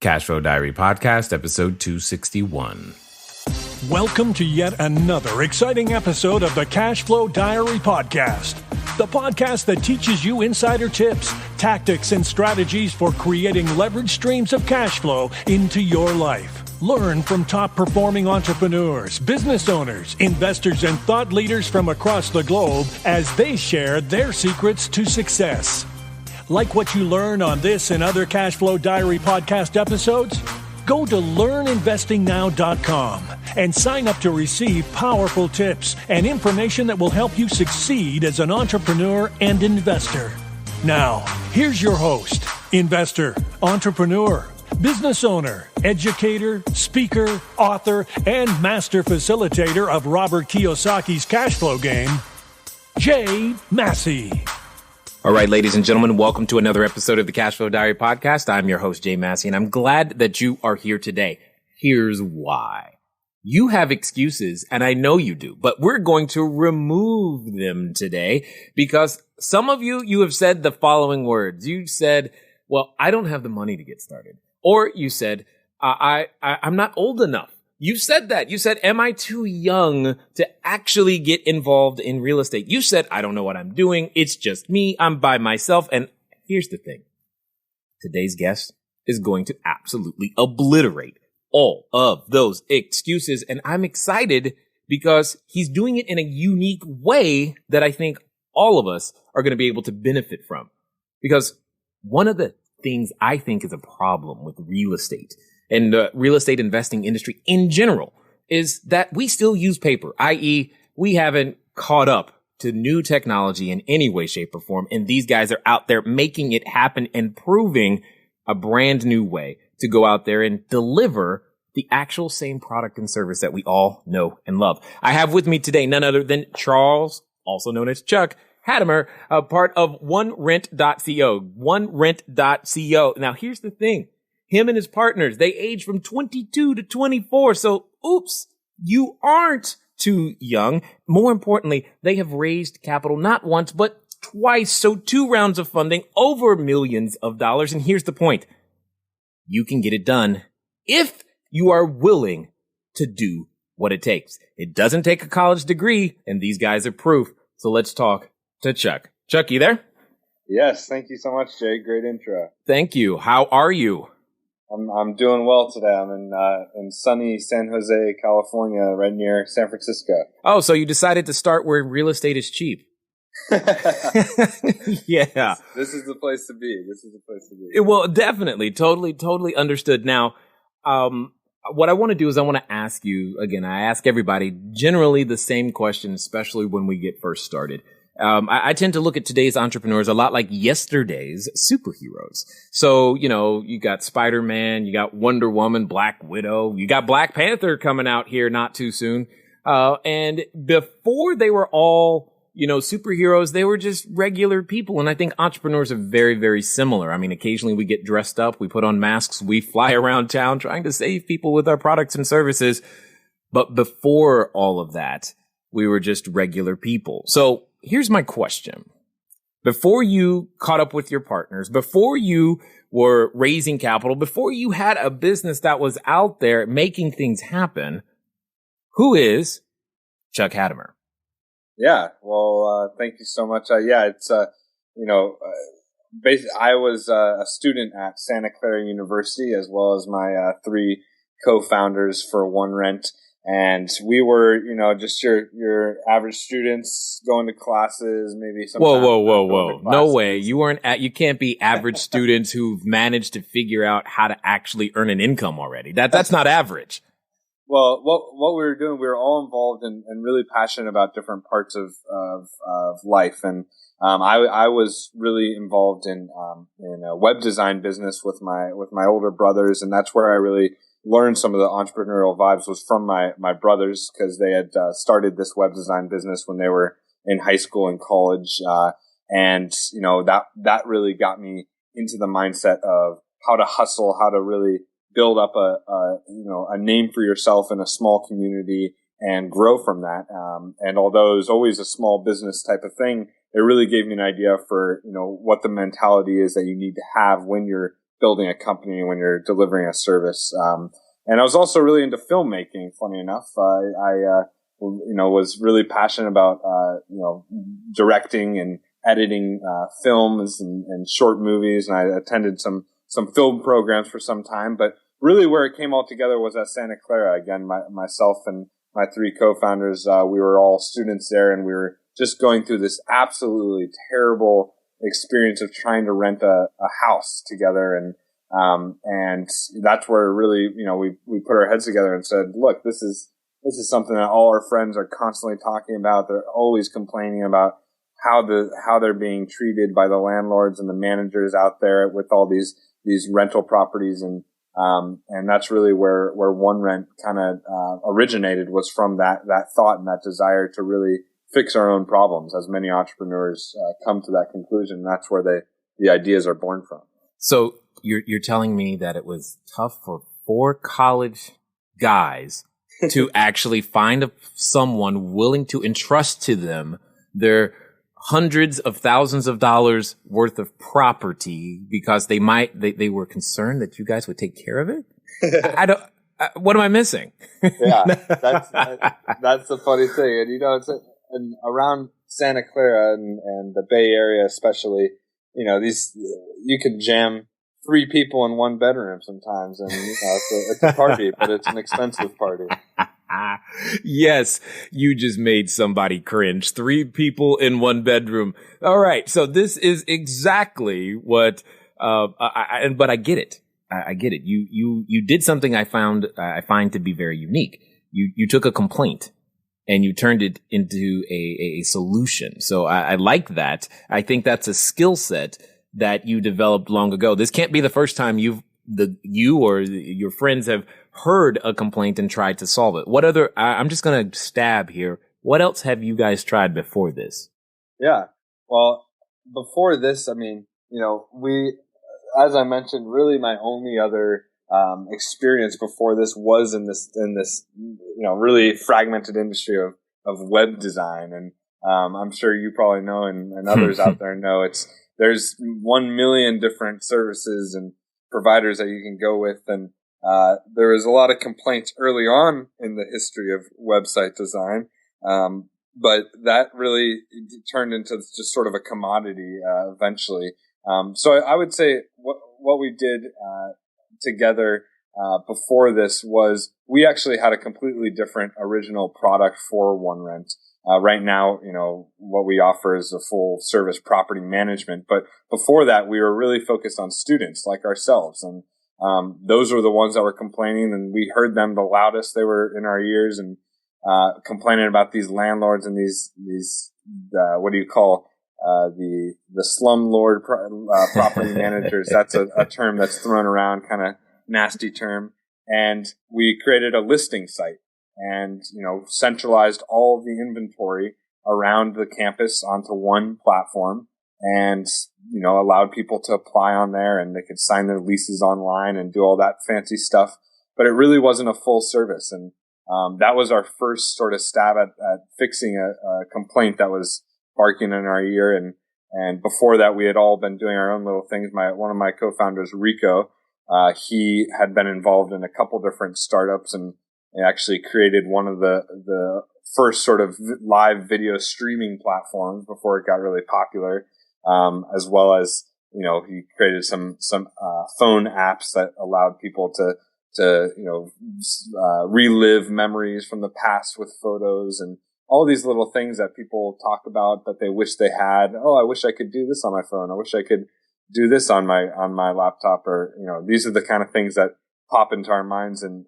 CashFlow Diary Podcast, episode 261. Welcome to yet another exciting episode of the CashFlow Diary Podcast, the podcast that teaches you insider tips, tactics, and strategies for creating leverage streams of cash flow into your life. Learn from top-performing entrepreneurs, business owners, investors, and thought leaders from across the globe as they share their secrets to success. Like what you learn on this and other CashFlow Diary podcast episodes? Go to learninvestingnow.com and sign up to receive powerful tips and information that will help you succeed as an entrepreneur and investor. Now, here's your host, investor, entrepreneur, business owner, educator, speaker, author, and master facilitator of Robert Kiyosaki's cash flow game, Jay Massey. All right, ladies and gentlemen, welcome to another episode of the CashFlow Diary Podcast. I'm your host, Jay Massey, and I'm glad that you are here today. Here's why. You have excuses, and I know you do, but we're going to remove them today because some of you have said the following words. You said, well, I don't have the money to get started. Or you said, I'm not old enough. You said that. You said, am I too young to actually get involved in real estate? You said, I don't know what I'm doing. It's just me. I'm by myself. And here's the thing. Today's guest is going to absolutely obliterate all of those excuses. And I'm excited because he's doing it in a unique way that I think all of us are going to be able to benefit from. Because one of the things I think is a problem with real estate and the real estate investing industry in general is that we still use paper, i.e. we haven't caught up to new technology in any way, shape, or form. And these guys are out there making it happen and proving a brand new way to go out there and deliver the actual same product and service that we all know and love. I have with me today none other than Charles, also known as Chuck Hattemer, a part of OneRent.co. OneRent.co. Now, here's the thing. Him and his partners, they age from 22 to 24. So, oops, you aren't too young. More importantly, they have raised capital not once, but twice. So 2 rounds of funding, over millions of dollars. And here's the point. You can get it done if you are willing to do what it takes. It doesn't take a college degree, and these guys are proof. So let's talk to Chuck. Chuck, you there? Yes, thank you so much, Jay. Great intro. Thank you. How are you? I'm doing well today. I'm in sunny San Jose, California, right near San Francisco. Oh, so you decided to start where real estate is cheap. Yeah. This is the place to be. Well, definitely. Totally understood. Now, what I want to do is I want to ask you, again, I ask everybody generally the same question, especially when we get first started. I tend to look at today's entrepreneurs a lot like yesterday's superheroes. So, you got Spider-Man, you got Wonder Woman, Black Widow, you got Black Panther coming out here not too soon. And before they were all, superheroes, they were just regular people. And I think entrepreneurs are very, very similar. I mean, occasionally we get dressed up, we put on masks, we fly around town trying to save people with our products and services. But before all of that, we were just regular people. So here's my question. Before you caught up with your partners, before you were raising capital, before you had a business that was out there making things happen, who is Chuck Hattemer? Yeah, well, thank you so much. Basically, I was a student at Santa Clara University, as well as my 3 co-founders for OneRent. And we were, just your average students going to classes, maybe sometimes. Whoa. No way. You can't be average students who've managed to figure out how to actually earn an income already. That's not average. Well, what we were doing, we were all involved and really passionate about different parts of life. And I was really involved in a web design business with my older brothers, and that's where I really learned some of the entrepreneurial vibes was from my brothers, because they had started this web design business when they were in high school and college, and that really got me into the mindset of how to hustle, how to really build up a name for yourself in a small community and grow from that. And although it was always a small business type of thing, it really gave me an idea for what the mentality is that you need to have when you're building a company, when you're delivering a service. And I was also really into filmmaking. Funny enough, I was really passionate about directing and editing films and short movies, and I attended some film programs for some time. But really, where it came all together was at Santa Clara. Again, myself and my three co-founders, we were all students there, and we were just going through this absolutely terrible experience of trying to rent a house together. And that's where really, we put our heads together and said, look, this is something that all our friends are constantly talking about. They're always complaining about how they're being treated by the landlords and the managers out there with all these rental properties. And that's really where One Rent kind of originated, was from that thought and that desire to really fix our own problems. As many entrepreneurs come to that conclusion, that's where the ideas are born from. So you're telling me that it was tough for 4 college guys to actually find someone willing to entrust to them their hundreds of thousands of dollars worth of property, because they were concerned that you guys would take care of it? What am I missing? Yeah, that's the funny thing. And around Santa Clara and the Bay Area especially, you can jam 3 people in one bedroom sometimes, and it's a party, but it's an expensive party. Yes, you just made somebody cringe. 3 people in one bedroom. All right, so this is exactly what. But I get it. I get it. You did something I find to be very unique. You took a complaint and you turned it into a solution. So I like that. I think that's a skill set that you developed long ago. This can't be the first time you or your friends have heard a complaint and tried to solve it. What other, I'm just going to stab here. What else have you guys tried before this? Yeah. Well, before this, as I mentioned, really my only other experience before this was in this really fragmented industry of web design. And I'm sure you probably know, and others out there know, there's 1 million different services and providers that you can go with. And there was a lot of complaints early on in the history of website design. But that really turned into just sort of a commodity eventually. So I would say what we did together before this was we actually had a completely different original product for One Rent. Right now, what we offer is a full service property management. But before that, we were really focused on students like ourselves. And those were the ones that were complaining, and we heard them the loudest. They were in our ears and complaining about these landlords and these what do you call the slumlord property managers. That's a term that's thrown around, kind of nasty term. And we created a listing site and, centralized all of the inventory around the campus onto one platform and, allowed people to apply on there, and they could sign their leases online and do all that fancy stuff. But it really wasn't a full service. And that was our first sort of stab at fixing a complaint that was barking in our ear. And before that, we had all been doing our own little things. One of my co-founders, Rico, he had been involved in a couple different startups and actually created one of the first sort of live video streaming platforms before it got really popular. As well as, he created some phone apps that allowed people to relive memories from the past with photos and all these little things that people talk about that they wish they had. Oh, I wish I could do this on my phone. I wish I could do this on my laptop, or, these are the kind of things that pop into our minds, and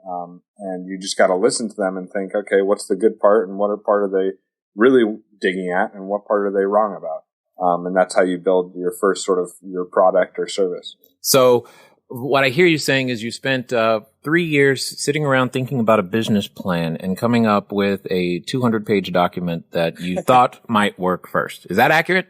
you just got to listen to them and think, okay, what's the good part and what part are they really digging at and what part are they wrong about? And that's how you build your first sort of your product or service. So what I hear you saying is you spent 3 years sitting around thinking about a business plan and coming up with a 200-page document that you thought might work first. Is that accurate?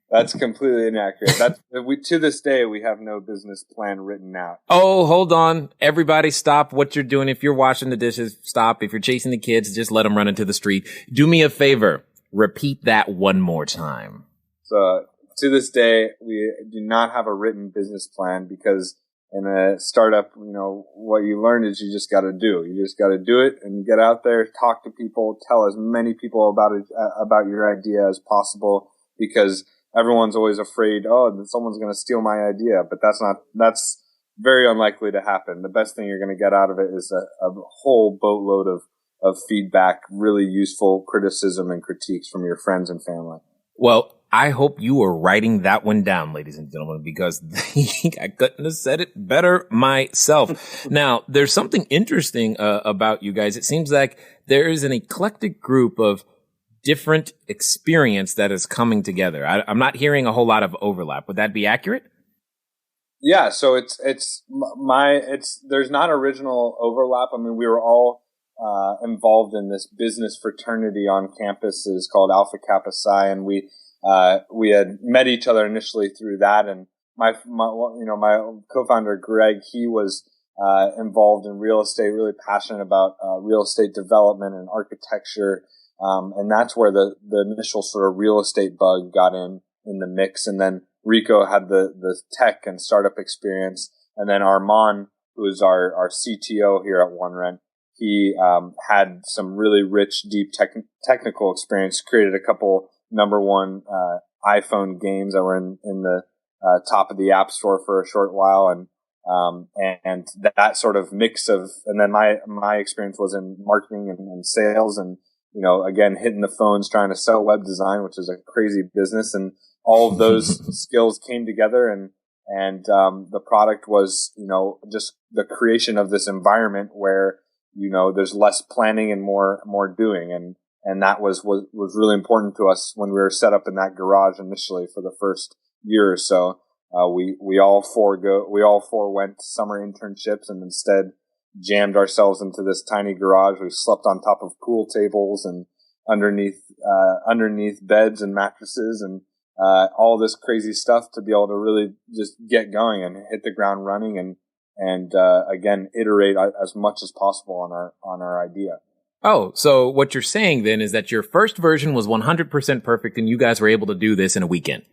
That's completely inaccurate. To this day, we have no business plan written out. Oh, hold on. Everybody stop what you're doing. If you're washing the dishes, stop. If you're chasing the kids, just let them run into the street. Do me a favor. Repeat that one more time. So to this day, we do not have a written business plan because in a startup, what you learn is you just got to do. You just got to do it and get out there, talk to people, tell as many people about it, about your idea as possible, because everyone's always afraid, someone's going to steal my idea. But that's very unlikely to happen. The best thing you're going to get out of it is a whole boatload of feedback, really useful criticism and critiques from your friends and family. Well, I hope you are writing that one down, ladies and gentlemen, because I couldn't have said it better myself. Now, there's something interesting about you guys. It seems like there is an eclectic group of different experience that is coming together. I'm not hearing a whole lot of overlap. Would that be accurate? Yeah. So there's not original overlap. I mean, we were all involved in this business fraternity on campus is called Alpha Kappa Psi, and we had met each other initially through that. And my co-founder Greg, he was involved in real estate, really passionate about real estate development and architecture, and that's where the initial sort of real estate bug got in the mix. And then Rico had the tech and startup experience, and then Armand, who is our CTO here at OneRent, he had some really rich, deep technical experience, created a couple number one iPhone games that were in the top of the App Store for a short while, and that sort of mix of, and then my experience was in marketing and sales, and again hitting the phones trying to sell web design, which is a crazy business, and all of those skills came together, and the product was just the creation of this environment where there's less planning and more doing. And that was really important to us when we were set up in that garage initially for the first year or so. We all four went to summer internships and instead jammed ourselves into this tiny garage. We slept on top of pool tables and underneath beds and mattresses and all this crazy stuff to be able to really just get going and hit the ground running and again, iterate as much as possible on our idea. Oh, so what you're saying then is that your first version was 100% perfect and you guys were able to do this in a weekend.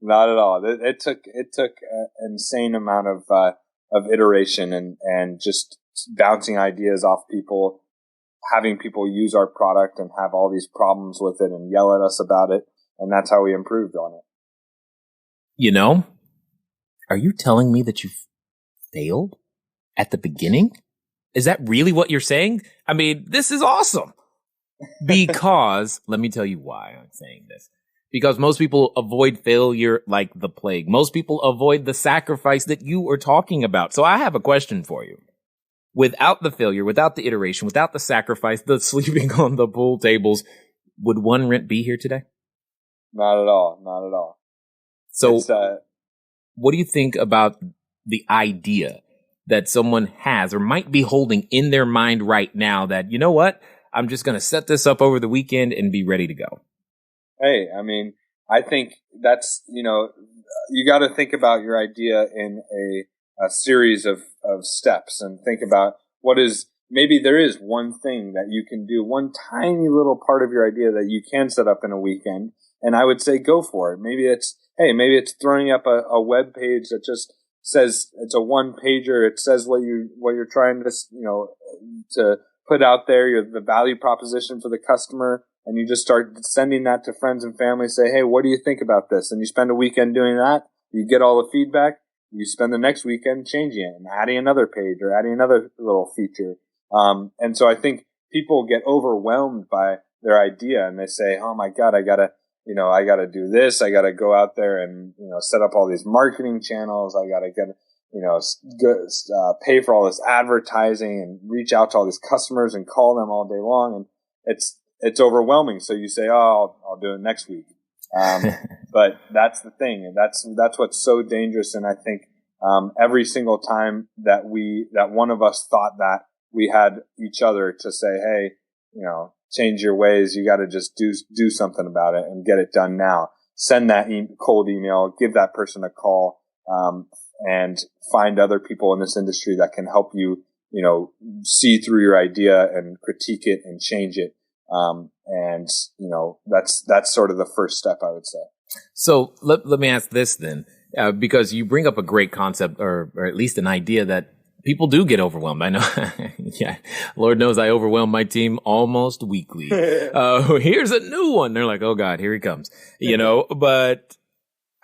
Not at all. It took an insane amount of iteration and just bouncing ideas off people, having people use our product and have all these problems with it and yell at us about it. And that's how we improved on it. Are you telling me that you failed at the beginning? Is that really what you're saying? I mean, this is awesome. Because, let me tell you why I'm saying this. Because most people avoid failure like the plague. Most people avoid the sacrifice that you are talking about. So I have a question for you. Without the failure, without the iteration, without the sacrifice, the sleeping on the pool tables, would OneRent be here today? Not at all. Not at all. So, what do you think about the idea that someone has or might be holding in their mind right now that, you know what, I'm just going to set this up over the weekend and be ready to go? Hey, I mean, I think that's, you got to think about your idea in a series of steps and think about maybe there is one thing that you can do, one tiny little part of your idea that you can set up in a weekend. And I would say go for it. Maybe it's throwing up a web page that just says it's a one pager. It says what you're trying to put out there, the value proposition for the customer, and you just start sending that to friends and family. Say, hey, what do you think about this? And you spend a weekend doing that. You get all the feedback. You spend the next weekend changing it and adding another page or adding another little feature. And so I think people get overwhelmed by their idea and they say, oh my God, I gotta do this. I gotta go out there and, set up all these marketing channels. I gotta get, pay for all this advertising and reach out to all these customers and call them all day long. And it's overwhelming. So you say, oh, I'll do it next week. But that's the thing. And that's what's so dangerous. And I think, every single time that one of us thought that, we had each other to say, hey, change your ways. You got to just do something about it and get it done now. Send that cold email, give that person a call, and find other people in this industry that can help you, see through your idea and critique it and change it. That's sort of the first step, I would say. So let me ask this then. because you bring up a great concept or at least an idea that people do get overwhelmed. I know. Yeah. Lord knows I overwhelm my team almost weekly. Here's a new one. They're like, oh God, here he comes, but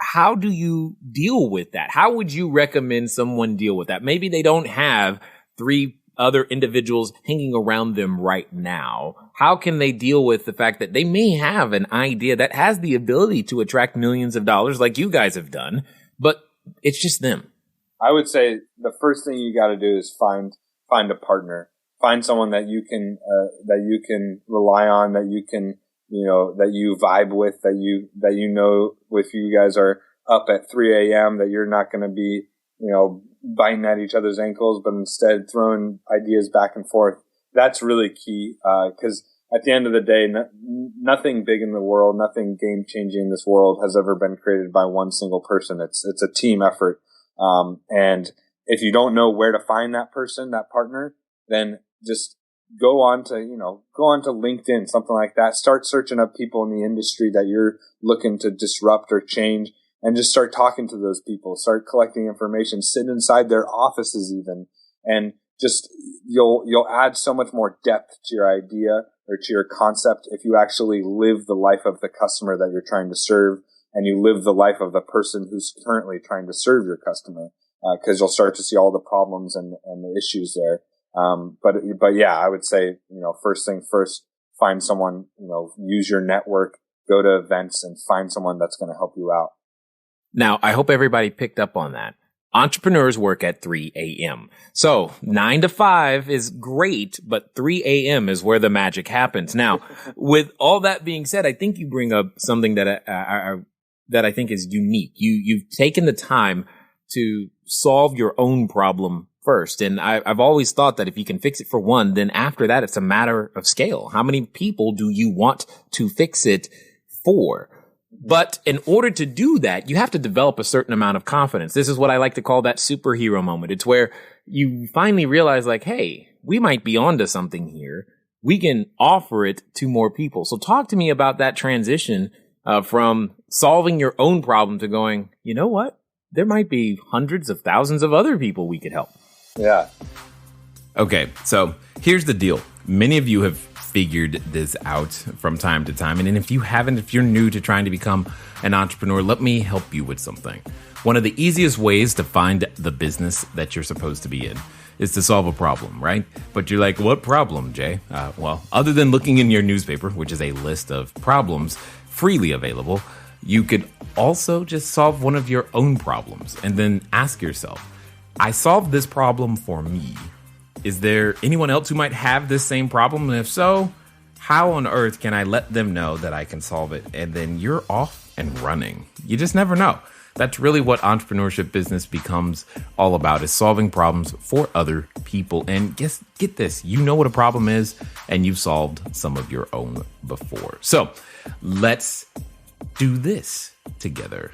how do you deal with that? How would you recommend someone deal with that? Maybe they don't have 3 other individuals hanging around them right now. How can they deal with the fact that they may have an idea that has the ability to attract millions of dollars like you guys have done, but it's just them? I would say the first thing you got to do is find a partner, find someone that you can rely on, that you can, that you vibe with, that if you guys are up at 3 a.m. that you're not going to be, biting at each other's ankles, but instead throwing ideas back and forth. That's really key. Cause at the end of the day, nothing big in the world, nothing game changing in this world has ever been created by one single person. It's a team effort. And if you don't know where to find that person, that partner, then just go on to LinkedIn, something like that. Start searching up people in the industry that you're looking to disrupt or change, and just start talking to those people. Start collecting information, sit inside their offices even, and just you'll add so much more depth to your idea or to your concept if you actually live the life of the customer that you're trying to serve, and you live the life of the person who's currently trying to serve your customer, because you'll start to see all the problems and the issues there. But yeah, I would say, first thing first, find someone, use your network, go to events and find someone that's going to help you out. Now, I hope everybody picked up on that. Entrepreneurs work at 3 a.m. So 9 to 5 is great, but 3 a.m. is where the magic happens. Now, with all that being said, I think you bring up something that I think is unique. You've taken the time to solve your own problem first. And I've always thought that if you can fix it for one, then after that, it's a matter of scale. How many people do you want to fix it for? But in order to do that, you have to develop a certain amount of confidence. This is what I like to call that superhero moment. It's where you finally realize, like, hey, we might be onto something here. We can offer it to more people. So talk to me about that transition from solving your own problem to going, you know what? There might be hundreds of thousands of other people we could help. Yeah. Okay, so here's the deal. Many of you have figured this out from time to time. And if you haven't, if you're new to trying to become an entrepreneur, let me help you with something. One of the easiest ways to find the business that you're supposed to be in is to solve a problem, right? But you're like, what problem, Jay? Well, other than looking in your newspaper, which is a list of problems freely available, you could also just solve one of your own problems and then ask yourself, I solved this problem for me. Is there anyone else who might have this same problem? And if so, how on earth can I let them know that I can solve it? And then you're off and running. You just never know. That's really what entrepreneurship business becomes all about, is solving problems for other people. And get this, you know what a problem is, and you've solved some of your own before. So let's do this together.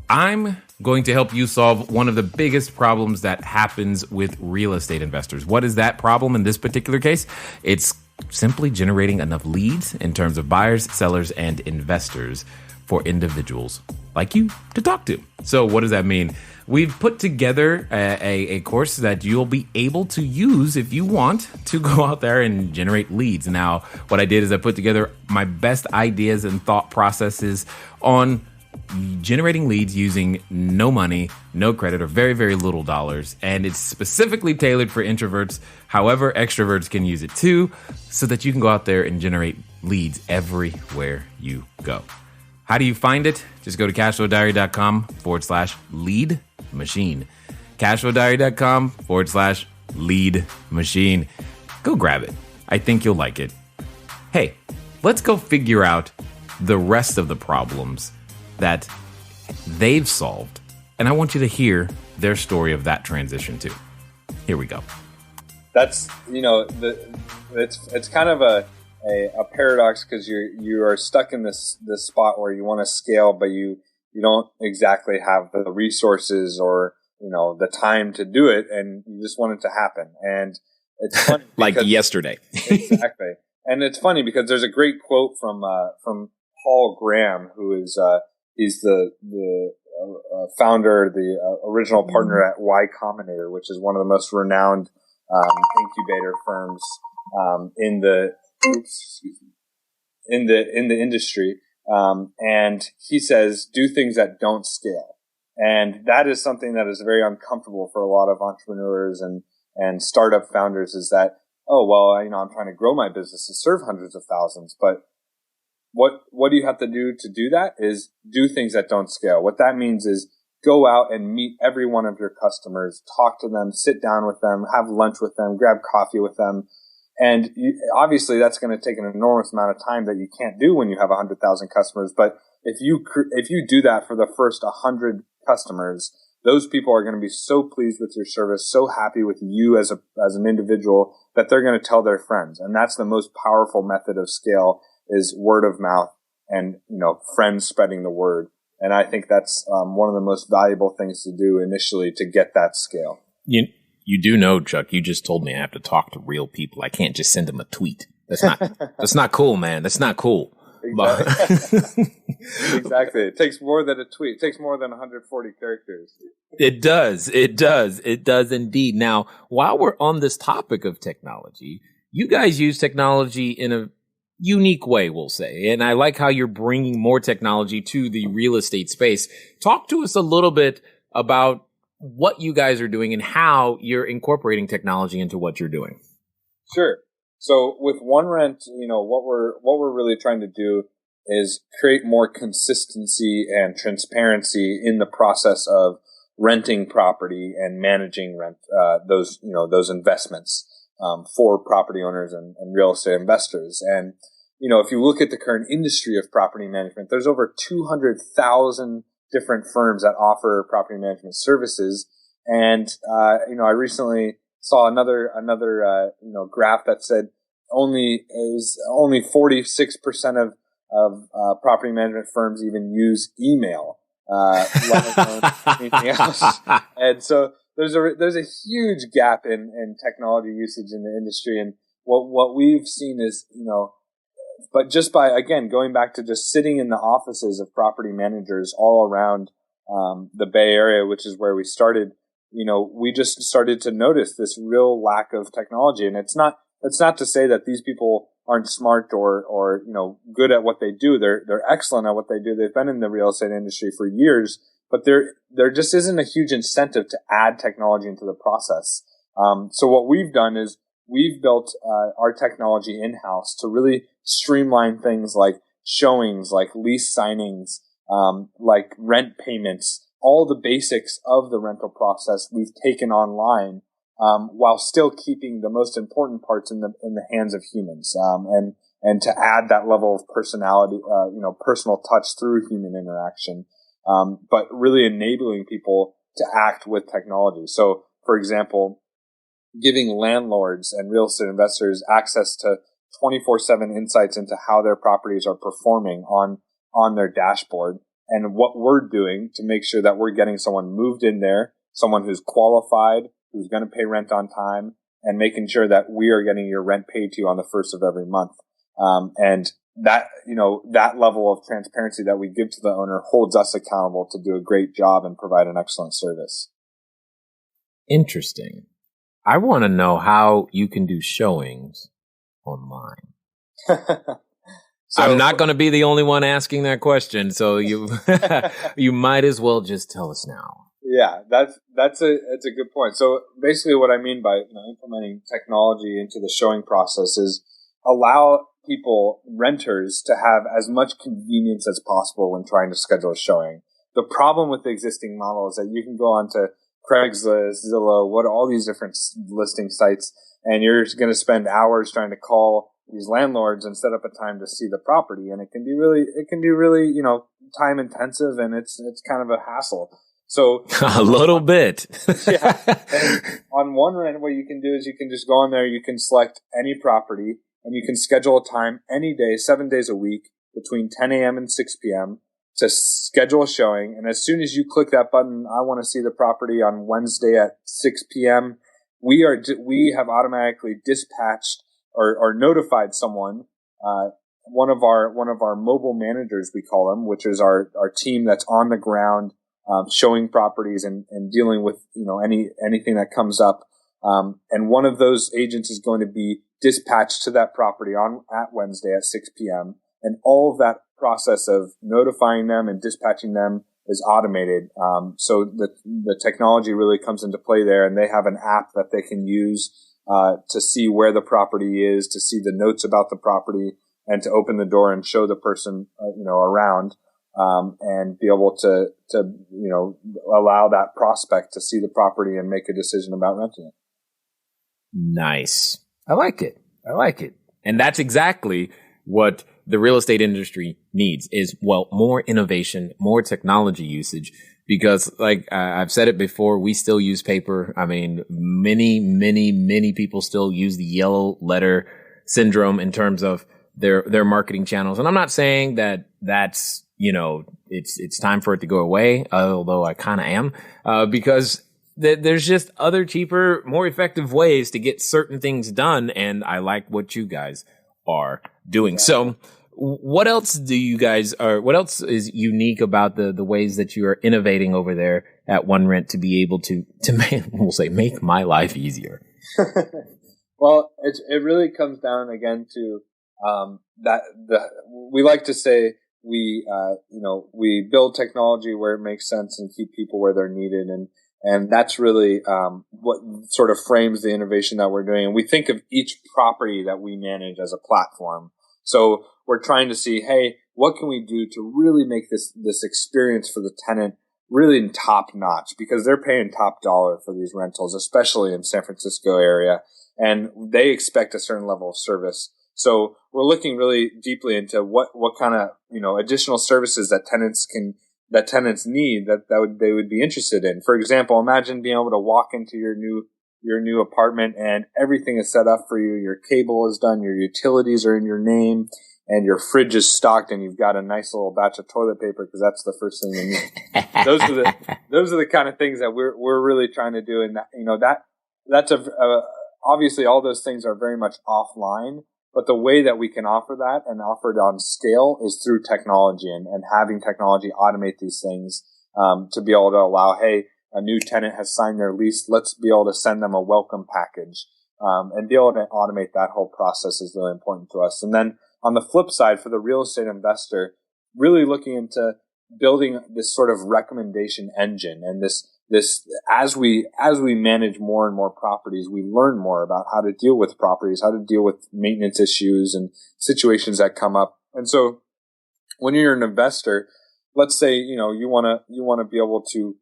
I'm going to help you solve one of the biggest problems that happens with real estate investors. What is that problem in this particular case? It's simply generating enough leads in terms of buyers, sellers, and investors for individuals like you to talk to. So what does that mean? We've put together a course that you'll be able to use if you want to go out there and generate leads. Now, what I did is I put together my best ideas and thought processes on generating leads using no money, no credit, or very, very little dollars. And it's specifically tailored for introverts. However, extroverts can use it too, so that you can go out there and generate leads everywhere you go. How do you find it? Just go to CashFlowDiary.com/lead machine. CashFlowDiary.com/lead machine. Go grab it. I think you'll like it. Hey, let's go figure out the rest of the problems that they've solved. And I want you to hear their story of that transition too. Here we go. That's, it's kind of a paradox, because you are stuck in this spot where you want to scale, but you don't exactly have the resources or, the time to do it, and you just want it to happen. And it's funny like yesterday. Exactly. And it's funny because there's a great quote from Paul Graham, who is, he's the founder, the original partner at Y Combinator, which is one of the most renowned incubator firms in the industry. And he says, do things that don't scale. And that is something that is very uncomfortable for a lot of entrepreneurs and startup founders, is that, oh, well, I'm trying to grow my business to serve hundreds of thousands, but what do you have to do that is do things that don't scale. What that means is go out and meet every one of your customers, talk to them, sit down with them, have lunch with them, grab coffee with them. And obviously that's going to take an enormous amount of time that you can't do when you have 100,000 customers. But if you do that for the first 100 customers, those people are going to be so pleased with your service, so happy with you as an individual, that they're going to tell their friends. And that's the most powerful method of scale, is word of mouth and, friends spreading the word. And I think that's one of the most valuable things to do initially to get that scale. You do know, Chuck, you just told me I have to talk to real people. I can't just send them a tweet. That's not cool, man. That's not cool. Exactly. Exactly. It takes more than a tweet. It takes more than 140 characters. It does. It does indeed. Now, while we're on this topic of technology, you guys use technology in a unique way, we'll say. And I like how you're bringing more technology to the real estate space. Talk to us a little bit about what you guys are doing and how you're incorporating technology into what you're doing. Sure. So with OneRent, what we're really trying to do is create more consistency and transparency in the process of renting property and managing those investments for property owners and real estate investors. And if you look at the current industry of property management, there's over 200,000 different firms that offer property management services. And I recently saw another graph that said only 46% of property management firms even use email, let alone anything else. And so there's a huge gap in technology usage in the industry. And what we've seen is, but just by, again, going back to just sitting in the offices of property managers all around the Bay Area, which is where we started, we just started to notice this real lack of technology. And it's not to say that these people aren't smart or good at what they do. They're excellent at what they do. They've been in the real estate industry for years, but there just isn't a huge incentive to add technology into the process. So what we've done is we've built our technology in-house to really streamline things like showings, like lease signings, like rent payments, all the basics of the rental process we've taken online, while still keeping the most important parts in the hands of humans, and to add that level of personality, personal touch through human interaction, but really enabling people to act with technology. So, for example, giving landlords and real estate investors access to 24/7 insights into how their properties are performing on their dashboard, and what we're doing to make sure that we're getting someone moved in there, someone who's qualified, who's going to pay rent on time, and making sure that we are getting your rent paid to you on the first of every month. And that, that level of transparency that we give to the owner holds us accountable to do a great job and provide an excellent service. Interesting. I want to know how you can do showings online. So, I'm not going to be the only one asking that question, so you you might as well just tell us now. Yeah, that's a good point. So basically, what I mean by implementing technology into the showing process is allow people, renters, to have as much convenience as possible when trying to schedule a showing. The problem with the existing model is that you can go onto Craigslist, Zillow, all these different listing sites, and you're going to spend hours trying to call these landlords and set up a time to see the property, and it can be really time intensive, and it's kind of a hassle. So a little bit. Yeah. And on OneRent, what you can do is you can just go on there, you can select any property, and you can schedule a time any day, 7 days a week, between 10 a.m. and 6 p.m. to schedule a showing. And as soon as you click that button, I want to see the property on Wednesday at 6 p.m., we have automatically dispatched or notified someone, one of our mobile managers, we call them, which is our team that's on the ground showing properties and dealing with, anything that comes up. And one of those agents is going to be dispatched to that property at Wednesday at 6 p.m. And all of that process of notifying them and dispatching them is automated. So the technology really comes into play there, and they have an app that they can use to see where the property is, to see the notes about the property, and to open the door and show the person, around, and be able to allow that prospect to see the property and make a decision about renting it. Nice. I like it. And that's exactly what the real estate industry needs is, more innovation, more technology usage, because like I've said it before, we still use paper. I mean, many people still use the yellow letter syndrome in terms of their marketing channels. And I'm not saying that's, it's time for it to go away, although I kind of am, because there's just other cheaper, more effective ways to get certain things done. And I like what you guys are doing. So what else what else is unique about the ways that you are innovating over there at One Rent to be able to make my life easier? Well, it really comes down again to, we like to say we build technology where it makes sense and keep people where they're needed. And that's really what sort of frames the innovation that we're doing. And we think of each property that we manage as a platform. So we're trying to see, hey, what can we do to really make this experience for the tenant really top notch? Because they're paying top dollar for these rentals, especially in San Francisco area, and they expect a certain level of service. So we're looking really deeply into what kind of additional services that tenants need they would be interested in. For example, imagine being able to walk into your new apartment and everything is set up for you. Your cable is done, your utilities are in your name, and your fridge is stocked, and you've got a nice little batch of toilet paper because that's the first thing you need. Those are the kind of things that we're really trying to do, and that's obviously all those things are very much offline. But the way that we can offer that and offer it on scale is through technology and having technology automate these things, to be able to allow, hey, a new tenant has signed their lease. Let's be able to send them a welcome package, and be able to automate that whole process is really important to us. And then on the flip side, for the real estate investor, really looking into building this sort of recommendation engine, and this as we manage more and more properties, we learn more about how to deal with properties, how to deal with maintenance issues and situations that come up. And so when you're an investor, let's say, you want to be able to,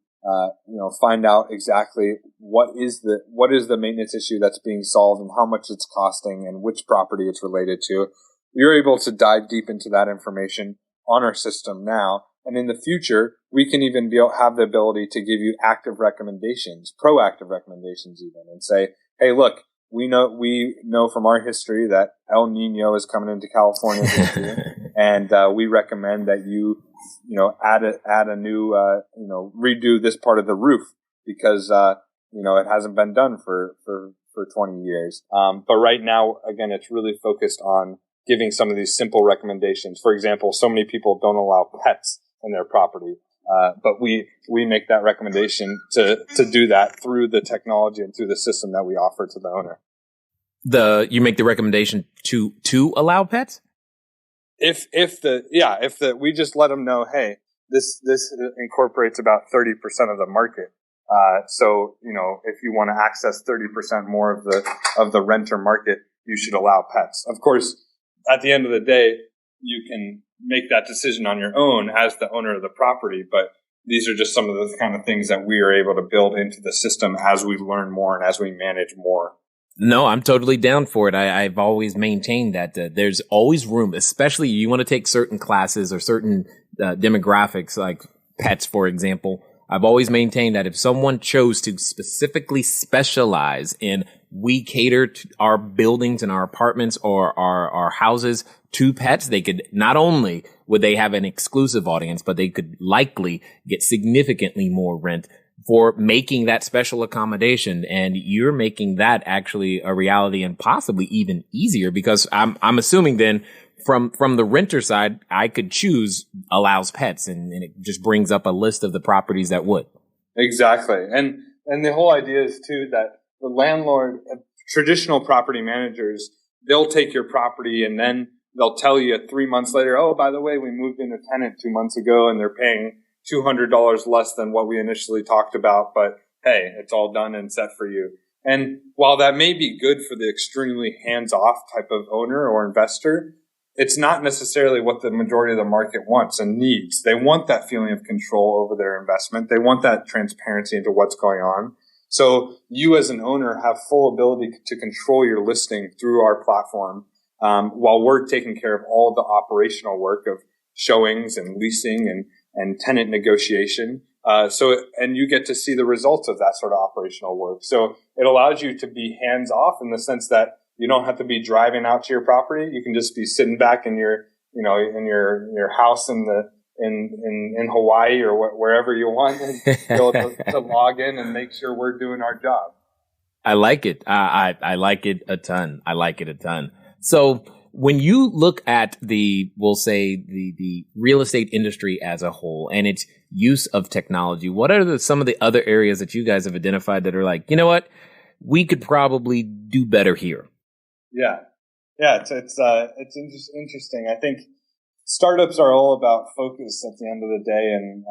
find out exactly what is the maintenance issue that's being solved and how much it's costing and which property it's related to. You're able to dive deep into that information on our system now. And in the future, we can even have the ability to give you active recommendations, proactive recommendations even, and say, hey, look, we know from our history that El Nino is coming into California this year, and we recommend that you add a new, redo this part of the roof because it hasn't been done for 20 years. But right now, again, it's really focused on giving some of these simple recommendations. For example, so many people don't allow pets in their property. But we make that recommendation to do that through the technology and through the system that we offer to the owner. You make the recommendation to allow pets? If we just let them know, hey, this incorporates about 30% of the market. So, if you want to access 30% more of the renter market, you should allow pets. Of course, at the end of the day, you can make that decision on your own as the owner of the property, but these are just some of the kind of things that we are able to build into the system as we learn more and as we manage more. No, I'm totally down for it. I've always maintained that there's always room, especially you want to take certain classes or certain demographics like pets, for example. I've always maintained that if someone chose to specifically specialize in we cater to our buildings and our apartments or our houses to pets, they could not only would they have an exclusive audience, but they could likely get significantly more rent for making that special accommodation. And you're making that actually a reality and possibly even easier because I'm assuming then from the renter side, I could choose allows pets, and it just brings up a list of the properties that would. Exactly. And the whole idea is too that the landlord, traditional property managers, they'll take your property and then they'll tell you 3 months later, oh, by the way, we moved in a tenant 2 months ago and they're paying $200 less than what we initially talked about. But hey, it's all done and set for you. And while that may be good for the extremely hands-off type of owner or investor, it's not necessarily what the majority of the market wants and needs. They want that feeling of control over their investment. They want that transparency into what's going on. So you as an owner have full ability to control your listing through our platform, while we're taking care of all the operational work of showings and leasing and tenant negotiation. And you get to see the results of that sort of operational work. So it allows you to be hands off in the sense that you don't have to be driving out to your property. You can just be sitting back in your house in Hawaii or wherever you want and be able to log in and make sure we're doing our job. I like it. I like it a ton. I like it a ton. So when you look at we'll say the real estate industry as a whole and its use of technology, what are some of the other areas that you guys have identified that are like, you know what, we could probably do better here? Yeah. It's interesting. I think startups are all about focus at the end of the day, and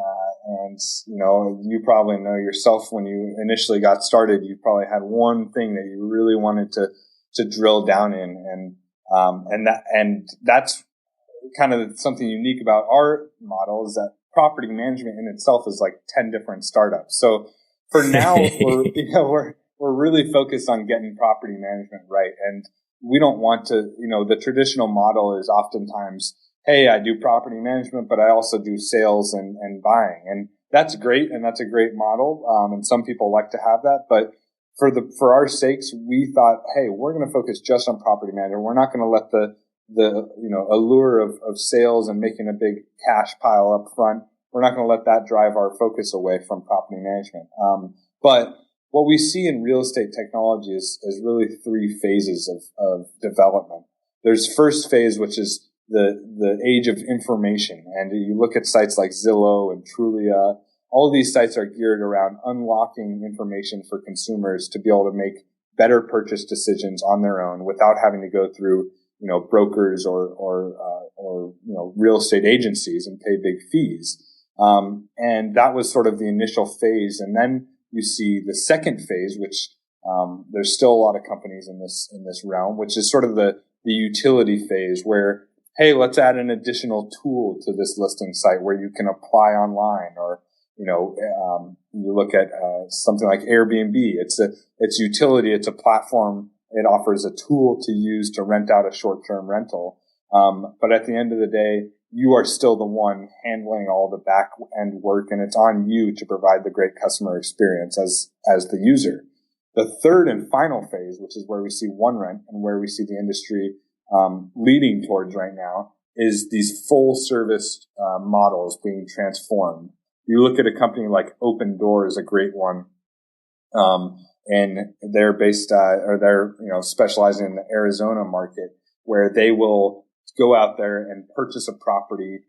you probably know yourself when you initially got started, you probably had one thing that you really wanted to drill down in, and that's kind of something unique about our model is that property management in itself is like 10 different startups. So for now, we're really focused on getting property management right, and we don't want to, the traditional model is oftentimes, hey, I do property management, but I also do sales and buying. And that's great. And that's a great model. And some people like to have that. But for our sakes, we thought, hey, we're going to focus just on property management. We're not going to let the allure of sales and making a big cash pile up front. We're not going to let that drive our focus away from property management. But what we see in real estate technology is really 3 phases of development. There's first phase, which is the age of information. And you look at sites like Zillow and Trulia, all these sites are geared around unlocking information for consumers to be able to make better purchase decisions on their own without having to go through, brokers or real estate agencies and pay big fees. And that was sort of the initial phase. And then you see the second phase, which there's still a lot of companies in this realm, which is sort of the utility phase where, hey, let's add an additional tool to this listing site where you can apply online, or you look at something like Airbnb. It's utility. It's a platform. It offers a tool to use to rent out a short-term rental. But at the end of the day, you are still the one handling all the back end work, and it's on you to provide the great customer experience as the user. The third and final phase, which is where we see OneRent and where we see the industry leading towards right now, is these full service models being transformed. You look at a company like Open Door is a great one, and they're based they're specializing in the Arizona market, where they will go out there and purchase a property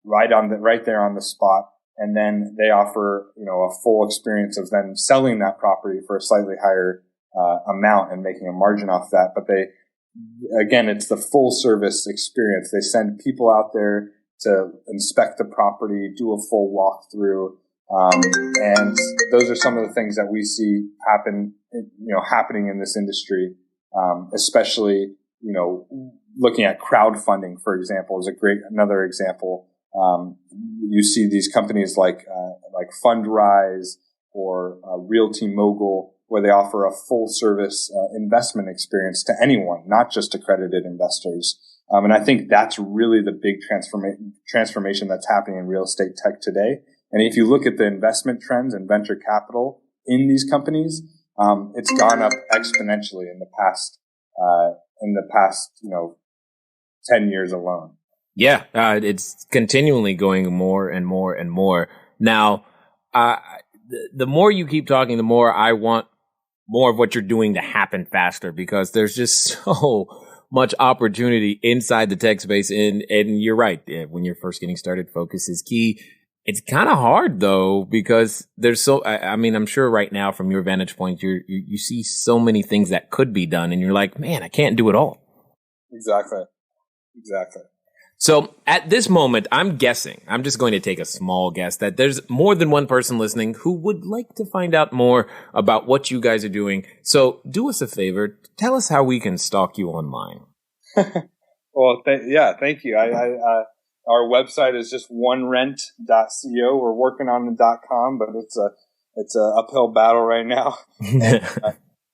right there on the spot, and then they offer a full experience of them selling that property for a slightly higher amount and making a margin off that. But it's the full service experience. They send people out there to inspect the property, do a full walkthrough, and those are some of the things that we see happening in this industry, especially looking at crowdfunding, for example, is another example. You see these companies like Fundrise or Realty Mogul, where they offer a full service investment experience to anyone, not just accredited investors. And I think that's really the big transformation that's happening in real estate tech today. And if you look at the investment trends and venture capital in these companies, it's gone up exponentially in the past 10 years alone. Yeah, it's continually going more and more and more. Now, the more you keep talking, the more I want more of what you're doing to happen faster, because there's just so much opportunity inside the tech space. And you're right. When you're first getting started, focus is key. It's kind of hard though, because there's I mean, I'm sure right now from your vantage point, you see so many things that could be done and you're like, man, I can't do it all. Exactly. So at this moment, I'm guessing, I'm just going to take a small guess that there's more than one person listening who would like to find out more about what you guys are doing. So do us a favor. Tell us how we can stalk you online. Well, thank you. Our website is just onerent.co. We're working on the .com, but it's a uphill battle right now.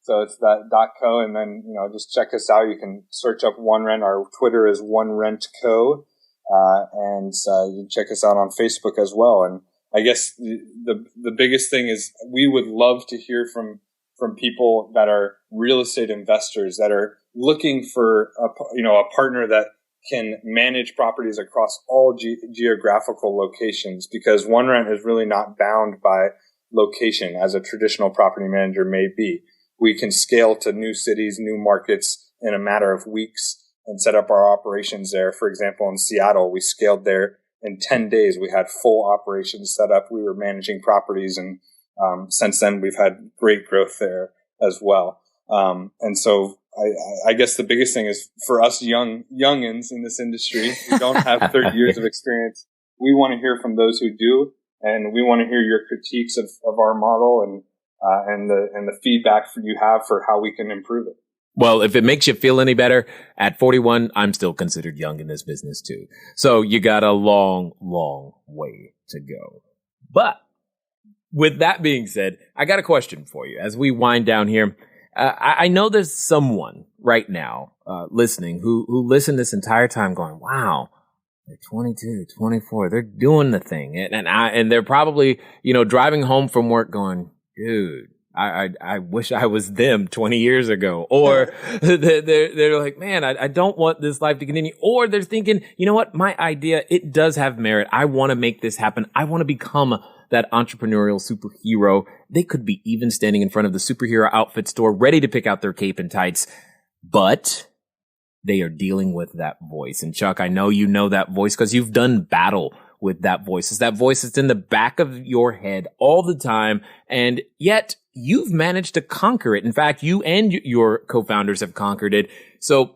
So it's that .co, and then, just check us out. You can search up OneRent. Our Twitter is OneRentCo. And you can check us out on Facebook as well. And I guess the biggest thing is we would love to hear from people that are real estate investors that are looking for a partner that can manage properties across all geographical locations, because OneRent is really not bound by location as a traditional property manager may be. We can scale to new cities, new markets in a matter of weeks and set up our operations there. For example, in Seattle, we scaled there in 10 days. We had full operations set up. We were managing properties, and since then we've had great growth there as well. And so I guess the biggest thing is for us youngins in this industry who don't have 30 years of experience, we want to hear from those who do, and we want to hear your critiques of our model and the feedback you have for how we can improve it. Well, if it makes you feel any better, at 41, I'm still considered young in this business too. So you got a long, long way to go. But with that being said, I got a question for you as we wind down here. I know there's someone right now listening who listened this entire time going, wow, they're 22, 24, they're doing the thing. And they're probably, driving home from work going, dude, I wish I was them 20 years ago. Or they're like, man, I don't want this life to continue. Or they're thinking, you know what? My idea, it does have merit. I want to make this happen. I want to become that entrepreneurial superhero. They could be even standing in front of the superhero outfit store, ready to pick out their cape and tights, but they are dealing with that voice. And Chuck, I know you know that voice because you've done battle with that voice. It's that voice that's in the back of your head all the time, and yet you've managed to conquer it. In fact, you and your co-founders have conquered it. So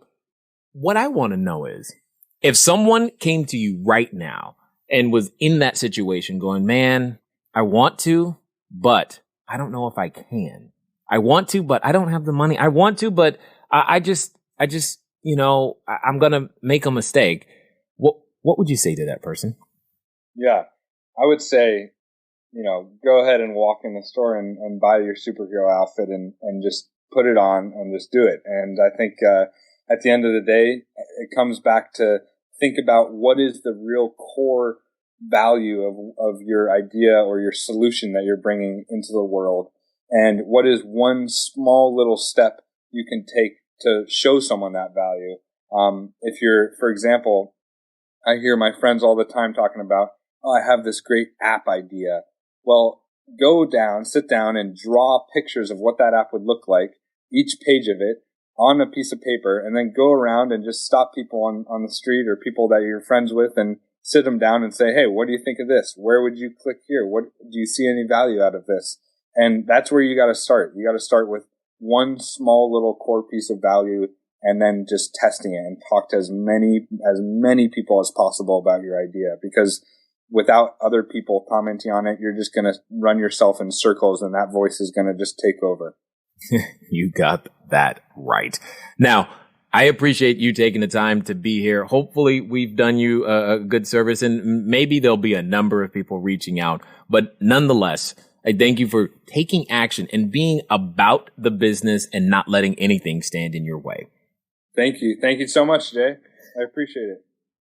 what I want to know is, if someone came to you right now and was in that situation going, man, I want to, but I don't know if I can. I want to, but I don't have the money. I want to, but I just, I'm going to make a mistake. What would you say to that person? Yeah, I would say, go ahead and walk in the store and buy your superhero outfit and just put it on and just do it. And I think at the end of the day, it comes back to think about what is the real core value of your idea or your solution that you're bringing into the world, and what is one small little step you can take to show someone that value. If you're, for example, I hear my friends all the time talking about, oh, I have this great app idea. Well, sit down and draw pictures of what that app would look like, each page of it on a piece of paper, and then go around and just stop people on the street or people that you're friends with and sit them down and say, hey, what do you think of this? Where would you click here? What do you see any value out of this? And that's where you got to start. You got to start with one small little core piece of value, and then just testing it and talk to as many people as possible about your idea, because without other people commenting on it, you're just going to run yourself in circles, and that voice is going to just take over. You got that right. Now, I appreciate you taking the time to be here. Hopefully we've done you a good service, and maybe there'll be a number of people reaching out, but nonetheless, I thank you for taking action and being about the business and not letting anything stand in your way. Thank you. Thank you so much, Jay. I appreciate it.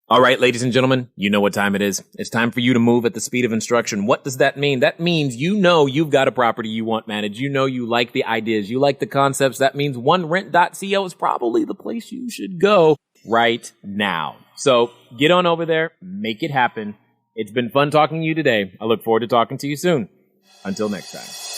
All right, ladies and gentlemen, you know what time it is. It's time for you to move at the speed of instruction. What does that mean? That means you've got a property you want managed. You like the ideas. You like the concepts. That means onerent.co is probably the place you should go right now. So get on over there. Make it happen. It's been fun talking to you today. I look forward to talking to you soon. Until next time.